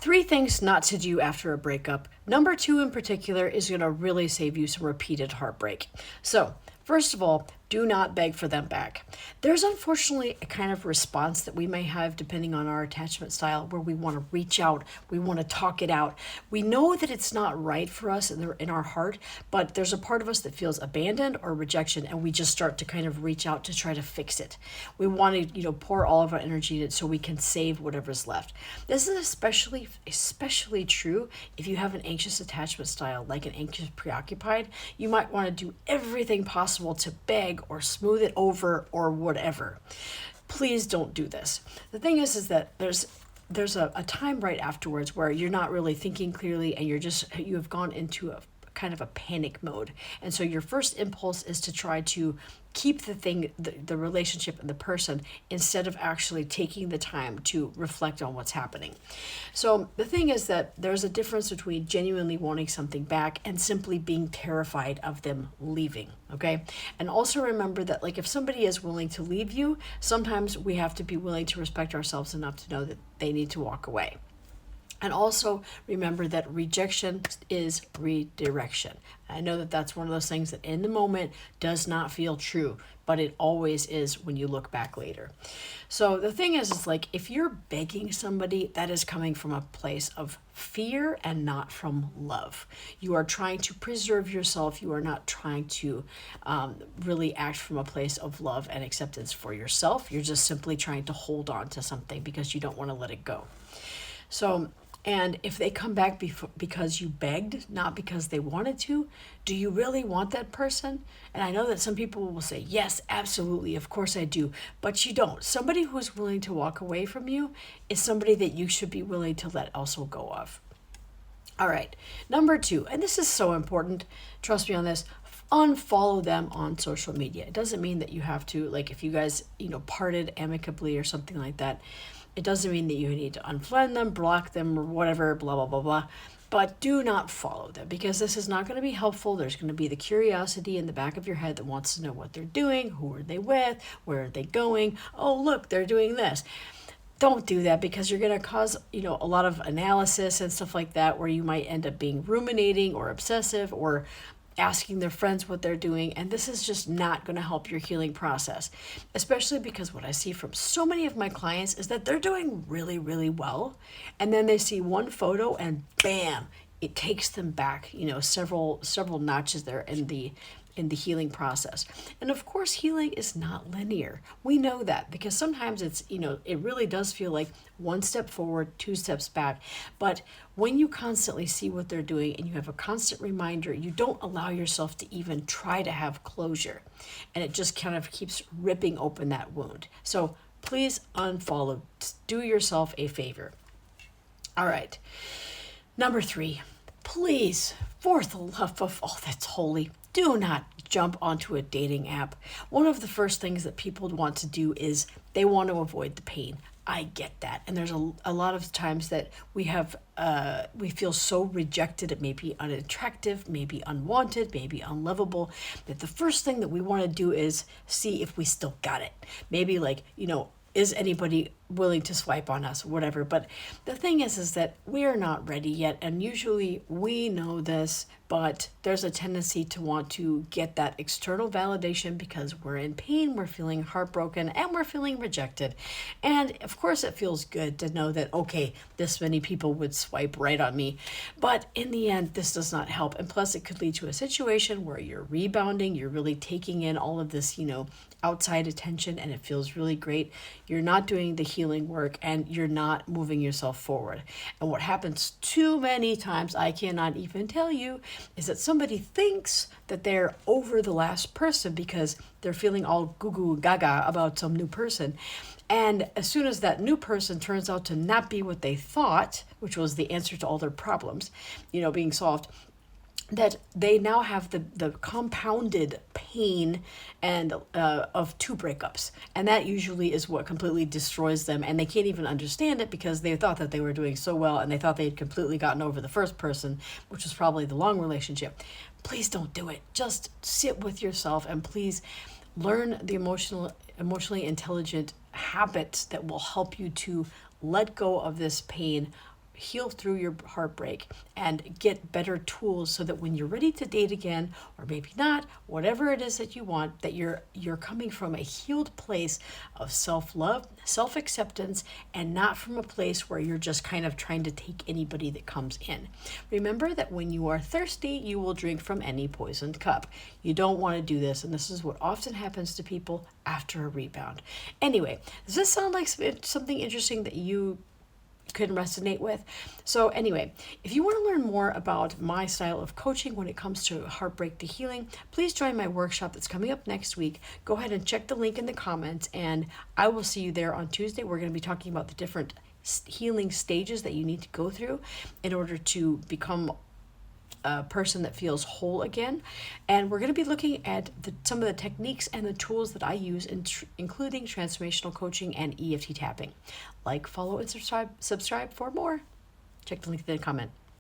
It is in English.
3 things not to do after a breakup. Number 2 in particular is going to really save you some repeated heartbreak. So, first of all, do not beg for them back. There's unfortunately a kind of response that we may have depending on our attachment style where we want to reach out, we want to talk it out. We know that it's not right for us in our heart, but there's a part of us that feels abandoned or rejection, and we just start to kind of reach out to try to fix it. We want to, pour all of our energy in it so we can save whatever's left. This is especially true if you have an anxious attachment style, like an anxious preoccupied. You might want to do everything possible to beg or smooth it over or whatever. Please don't do this. The thing is that there's a time right afterwards where you're not really thinking clearly, and you have gone into a kind of a panic mode. And so your first impulse is to try to keep the relationship and the person, instead of actually taking the time to reflect on what's happening. So the thing is that there's a difference between genuinely wanting something back and simply being terrified of them leaving. Okay. And also remember that, like, if somebody is willing to leave you, sometimes we have to be willing to respect ourselves enough to know that they need to walk away. And also remember that rejection is redirection. I know that that's one of those things that in the moment does not feel true, but it always is when you look back later. So the thing is like, if you're begging somebody, that is coming from a place of fear and not from love. You are trying to preserve yourself. You are not trying to really act from a place of love and acceptance for yourself. You're just simply trying to hold on to something because you don't want to let it go. So, and if they come back because you begged, not because they wanted to, do you really want that person? And I know that some people will say, yes, absolutely, of course I do, but you don't. Somebody who's willing to walk away from you is somebody that you should be willing to let also go of. All right, number 2, and this is so important, trust me on this, unfollow them on social media. It doesn't mean that you have to, like, if you guys, parted amicably or something like that, it doesn't mean that you need to unfriend them, block them, or whatever, blah, blah, blah, blah. But do not follow them, because this is not going to be helpful. There's going to be the curiosity in the back of your head that wants to know what they're doing, who are they with, where are they going, oh, look, they're doing this. Don't do that, because you're going to cause, a lot of analysis and stuff like that, where you might end up being ruminating or obsessive or asking their friends what they're doing, and this is just not going to help your healing process, especially because what I see from so many of my clients is that they're doing really, really well, and then they see one photo and bam, it takes them back, several notches there in the healing process. And of course, healing is not linear. We know that, because sometimes it's, it really does feel like one step forward, 2 steps back. But when you constantly see what they're doing and you have a constant reminder, you don't allow yourself to even try to have closure. And it just kind of keeps ripping open that wound. So please unfollow. Do yourself a favor. All right. Number 3, please, for the love of all that's holy, do not jump onto a dating app. One of the first things that people want to do is they want to avoid the pain. I get that. And there's a lot of times that we feel so rejected, it may be unattractive, maybe unwanted, maybe unlovable, that the first thing that we want to do is see if we still got it. Maybe is anybody willing to swipe on us, whatever. But the thing is that we are not ready yet. And usually we know this, but there's a tendency to want to get that external validation because we're in pain, we're feeling heartbroken, and we're feeling rejected. And of course it feels good to know that, okay, this many people would swipe right on me. But in the end, this does not help. And plus it could lead to a situation where you're rebounding, you're really taking in all of this, outside attention, and it feels really great. You're not doing the healing work, and you're not moving yourself forward. And what happens too many times, I cannot even tell you, is that somebody thinks that they're over the last person because they're feeling all goo goo gaga about some new person. And as soon as that new person turns out to not be what they thought, which was the answer to all their problems, being solved, that they now have the compounded pain and of 2 breakups. And that usually is what completely destroys them. And they can't even understand it because they thought that they were doing so well and they thought they had completely gotten over the first person, which was probably the long relationship. Please don't do it. Just sit with yourself and please learn the emotionally intelligent habits that will help you to let go of this pain heal through your heartbreak and get better tools so that when you're ready to date again, or maybe not, whatever it is that you want, that you're coming from a healed place of self-love, self-acceptance, and not from a place where you're just kind of trying to take anybody that comes in. Remember that when you are thirsty, you will drink from any poisoned cup. You don't want to do this, and this is what often happens to people after a rebound. Anyway, does this sound like something interesting that you could resonate with? So anyway, if you want to learn more about my style of coaching when it comes to heartbreak to healing, please join my workshop that's coming up next week. Go ahead and check the link in the comments, and I will see you there on Tuesday. We're going to be talking about the different healing stages that you need to go through in order to become a person that feels whole again. And we're going to be looking at some of the techniques and the tools that I use, including transformational coaching and EFT tapping. Like, follow, and subscribe for more. Check the link in the comment.